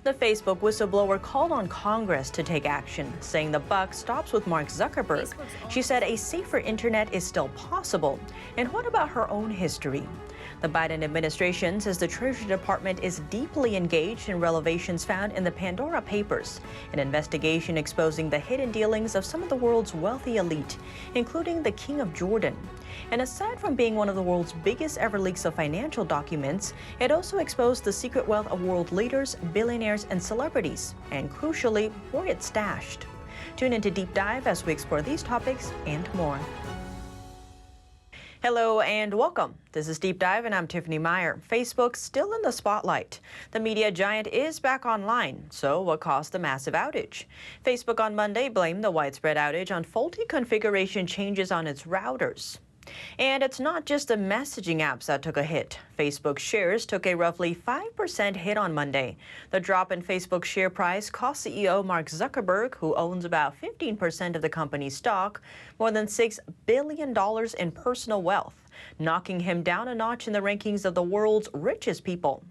The Facebook whistleblower called on Congress to take action, saying the buck stops with Mark Zuckerberg. She said a safer internet is still possible. And what about her own history? The Biden administration says the Treasury Department is deeply engaged in revelations found in the Pandora Papers, an investigation exposing the hidden dealings of some of the world's wealthy elite, including the King of Jordan. And aside from being one of the world's biggest ever leaks of financial documents, it also exposed the secret wealth of world leaders, billionaires, and celebrities, and crucially, where it's stashed. Tune into Deep Dive as we explore these topics and more. Hello and welcome. This is Deep Dive and I'm Tiffany Meier. Facebook still in the spotlight. The media giant is back online. So what caused the massive outage? Facebook on Monday blamed the widespread outage on faulty configuration changes on its routers. And it's not just the messaging apps that took a hit. Facebook shares took a roughly 5% hit on Monday. The drop in Facebook share price cost CEO Mark Zuckerberg, who owns about 15% of the company's stock, more than $6 billion in personal wealth, knocking him down a notch in the rankings of the world's richest people.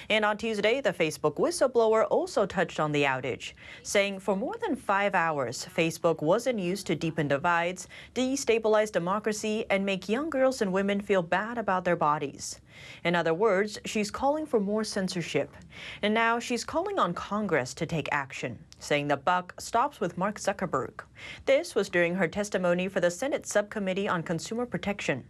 And on Tuesday, the Facebook whistleblower also touched on the outage, saying for more than 5 hours, Facebook wasn't used to deepen divides, destabilize democracy, and make young girls and women feel bad about their bodies. In other words, she's calling for more censorship. And now she's calling on Congress to take action, saying the buck stops with Mark Zuckerberg. This was during her testimony for the Senate Subcommittee on Consumer Protection.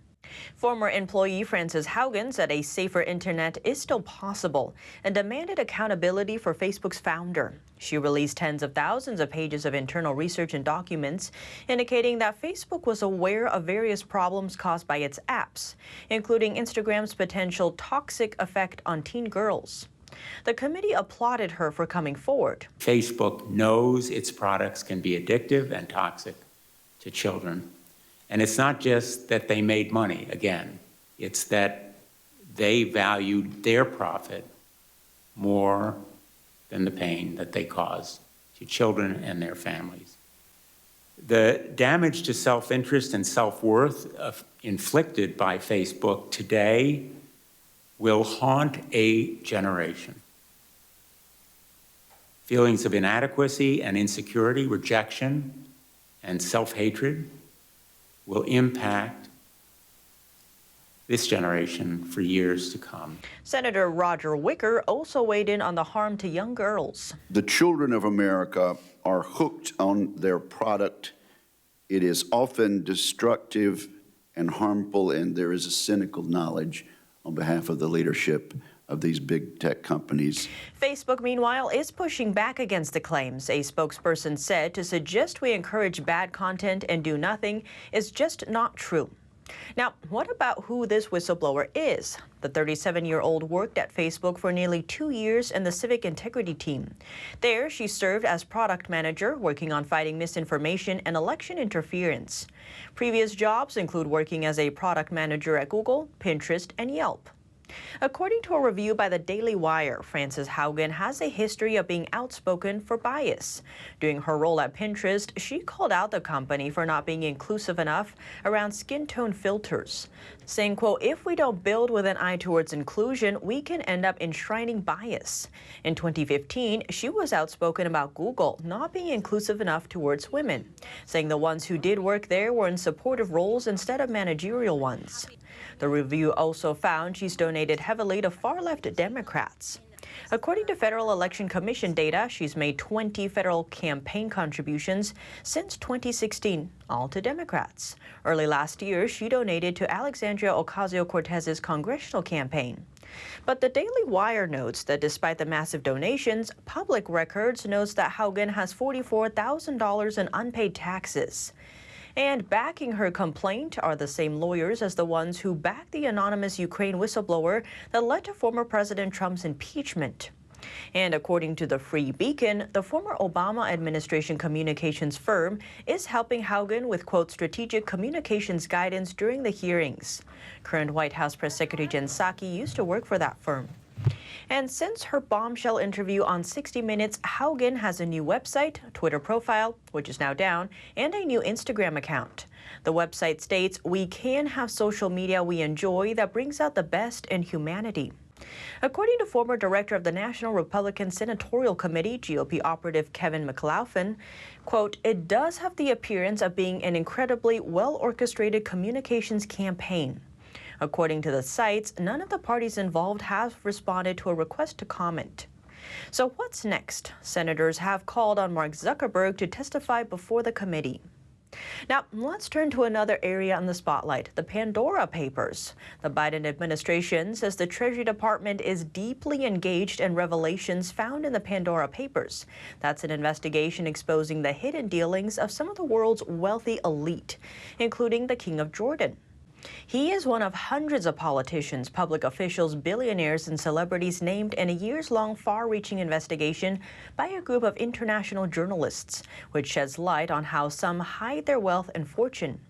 Former employee Frances Haugen said a safer internet is still possible and demanded accountability for Facebook's founder. She released tens of thousands of pages of internal research and documents indicating that Facebook was aware of various problems caused by its apps, including Instagram's potential toxic effect on teen girls. The committee applauded her for coming forward. Facebook knows its products can be addictive and toxic to children. And it's not just that they made money, again, it's that they valued their profit more than the pain that they cause to children and their families. The damage to self-interest and self-worth inflicted by Facebook today will haunt a generation. Feelings of inadequacy and insecurity, rejection, and self-hatred will impact this generation for years to come. Senator Roger Wicker also weighed in on the harm to young girls. The children of America are hooked on their product. It is often destructive and harmful, and there is a cynical knowledge on behalf of the leadership of these big tech companies. Facebook, meanwhile, is pushing back against the claims. A spokesperson said to suggest we encourage bad content and do nothing is just not true. Now, what about who this whistleblower is? The 37-year-old worked at Facebook for nearly 2 years in the civic integrity team. There, she served as product manager, working on fighting misinformation and election interference. Previous jobs include working as a product manager at Google, Pinterest, and Yelp. According to a review by the Daily Wire, Frances Haugen has a history of being outspoken for bias. During her role at Pinterest, she called out the company for not being inclusive enough around skin tone filters, saying, quote, "If we don't build with an eye towards inclusion, we can end up enshrining bias." In 2015, she was outspoken about Google not being inclusive enough towards women, saying the ones who did work there were in supportive roles instead of managerial ones. The review also found she's donated heavily to far-left Democrats. According to Federal Election Commission data, she's made 20 federal campaign contributions since 2016, all to Democrats. Early last year, she donated to Alexandria Ocasio-Cortez's congressional campaign. But the Daily Wire notes that despite the massive donations, Public Records notes that Haugen has $44,000 in unpaid taxes. And backing her complaint are the same lawyers as the ones who backed the anonymous Ukraine whistleblower that led to former President Trump's impeachment. And according to the Free Beacon, the former Obama administration communications firm is helping Haugen with, quote, strategic communications guidance during the hearings. Current White House Press Secretary Jen Psaki used to work for that firm. And since her bombshell interview on 60 Minutes, Haugen has a new website, Twitter profile, which is now down, and a new Instagram account. The website states, "We can have social media we enjoy that brings out the best in humanity." According to former director of the National Republican Senatorial Committee, GOP operative Kevin McLaughlin, quote, "It does have the appearance of being an incredibly well-orchestrated communications campaign." According to the sites, none of the parties involved have responded to a request to comment. So what's next? Senators have called on Mark Zuckerberg to testify before the committee. Now, let's turn to another area in the spotlight, the Pandora Papers. The Biden administration says the Treasury Department is deeply engaged in revelations found in the Pandora Papers. That's an investigation exposing the hidden dealings of some of the world's wealthy elite, including the King of Jordan. He is one of hundreds of politicians, public officials, billionaires, and celebrities named in a years-long, far-reaching investigation by a group of international journalists, which sheds light on how some hide their wealth and fortune.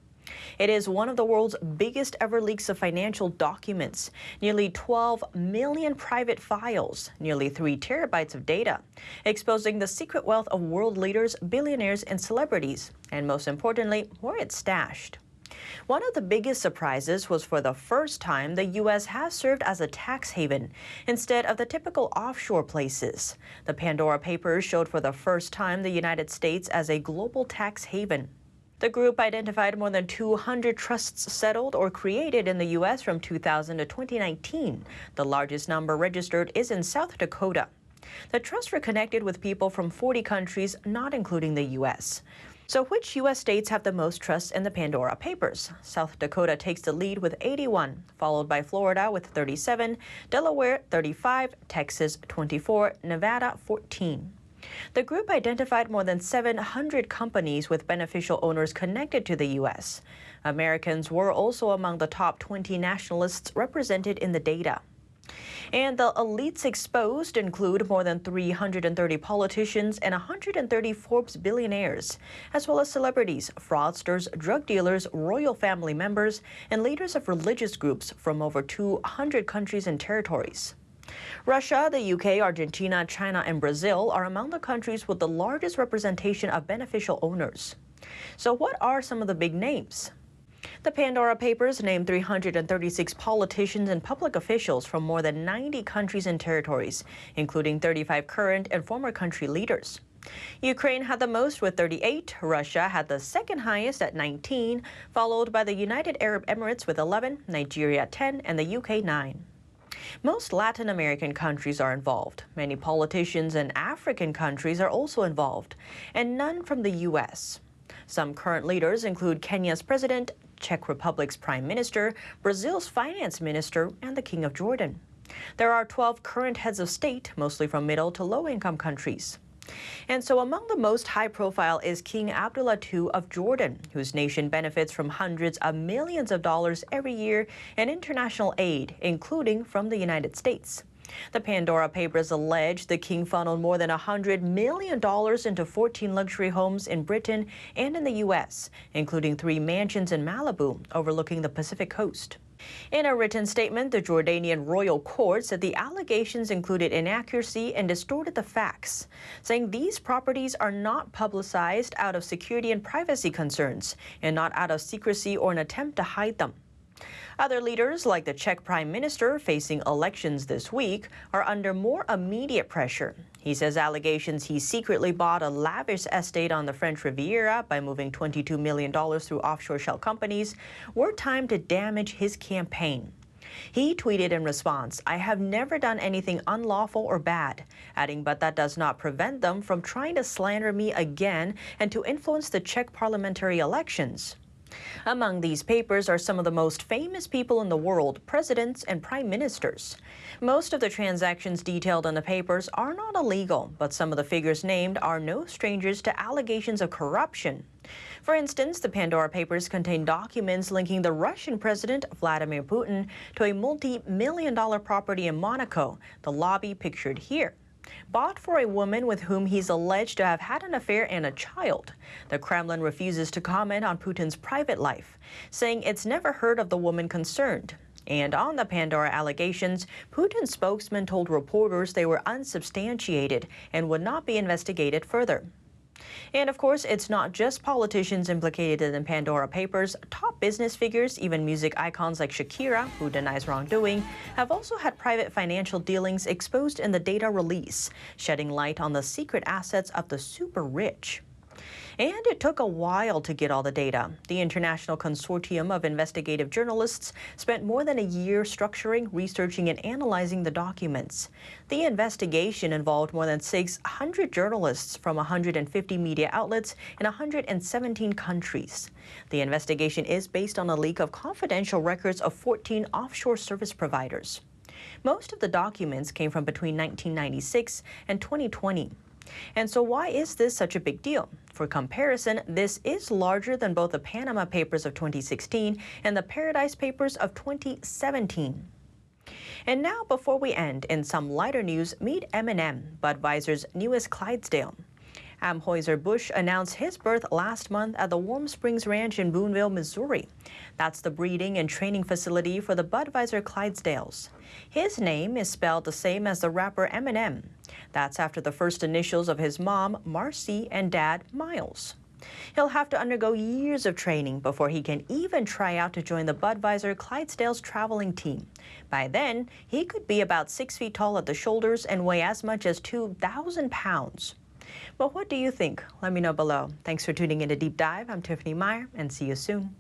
It is one of the world's biggest ever leaks of financial documents, nearly 12 million private files, nearly 3 terabytes of data, exposing the secret wealth of world leaders, billionaires, and celebrities, and most importantly, where it's stashed. One of the biggest surprises was for the first time the U.S. has served as a tax haven instead of the typical offshore places. The Pandora Papers showed for the first time the United States as a global tax haven. The group identified more than 200 trusts settled or created in the U.S. from 2000 to 2019. The largest number registered is in South Dakota. The trusts were connected with people from 40 countries, not including the U.S. So which U.S. states have the most trusts in the Pandora Papers? South Dakota takes the lead with 81, followed by Florida with 37, Delaware 35, Texas 24, Nevada 14. The group identified more than 700 companies with beneficial owners connected to the U.S. Americans were also among the top 20 nationalists represented in the data. And the elites exposed include more than 330 politicians and 130 Forbes billionaires, as well as celebrities, fraudsters, drug dealers, royal family members, and leaders of religious groups from over 200 countries and territories. Russia, the UK, Argentina, China, and Brazil are among the countries with the largest representation of beneficial owners. So what are some of the big names? The Pandora Papers named 336 politicians and public officials from more than 90 countries and territories, including 35 current and former country leaders. Ukraine had the most with 38, Russia had the second highest at 19, followed by the United Arab Emirates with 11, Nigeria 10, and the UK 9. Most Latin American countries are involved. Many politicians in African countries are also involved, and none from the U.S. Some current leaders include Kenya's president, Czech Republic's prime minister, Brazil's finance minister, and the King of Jordan. There are 12 current heads of state, mostly from middle to low-income countries. And so among the most high-profile is King Abdullah II of Jordan, whose nation benefits from hundreds of millions of dollars every year in international aid, including from the United States. The Pandora Papers allege the king funneled more than $100 million into 14 luxury homes in Britain and in the U.S., including 3 mansions in Malibu overlooking the Pacific coast. In a written statement, the Jordanian royal court said the allegations included inaccuracy and distorted the facts, saying these properties are not publicized out of security and privacy concerns and not out of secrecy or an attempt to hide them. Other leaders, like the Czech Prime Minister facing elections this week, are under more immediate pressure. He says allegations he secretly bought a lavish estate on the French Riviera by moving $22 million through offshore shell companies were timed to damage his campaign. He tweeted in response, "I have never done anything unlawful or bad," adding, "but that does not prevent them from trying to slander me again and to influence the Czech parliamentary elections." Among these papers are some of the most famous people in the world, presidents and prime ministers. Most of the transactions detailed in the papers are not illegal, but some of the figures named are no strangers to allegations of corruption. For instance, the Pandora Papers contain documents linking the Russian President Vladimir Putin to a multi-million-dollar property in Monaco, the lobby pictured here, bought for a woman with whom he's alleged to have had an affair and a child. The Kremlin refuses to comment on Putin's private life, saying it's never heard of the woman concerned. And on the Pandora allegations, Putin's spokesman told reporters they were unsubstantiated and would not be investigated further. And of course, it's not just politicians implicated in Pandora Papers. Top business figures, even music icons like Shakira, who denies wrongdoing, have also had private financial dealings exposed in the data release, shedding light on the secret assets of the super rich. And it took a while to get all the data. The International Consortium of Investigative Journalists spent more than a year structuring, researching, and analyzing the documents. The investigation involved more than 600 journalists from 150 media outlets in 117 countries. The investigation is based on a leak of confidential records of 14 offshore service providers. Most of the documents came from between 1996 and 2020. And so why is this such a big deal? For comparison, this is larger than both the Panama Papers of 2016 and the Paradise Papers of 2017. And now, before we end, in some lighter news, meet Eminem, Budweiser's newest Clydesdale. Anheuser-Busch announced his birth last month at the Warm Springs Ranch in Boonville, Missouri. That's the breeding and training facility for the Budweiser Clydesdales. His name is spelled the same as the rapper Eminem. That's after the first initials of his mom, Marcy, and dad, Miles. He'll have to undergo years of training before he can even try out to join the Budweiser Clydesdales traveling team. By then, he could be about 6 feet tall at the shoulders and weigh as much as 2,000 pounds. But what do you think? Let me know below. Thanks for tuning in to Deep Dive. I'm Tiffany Meier, and see you soon.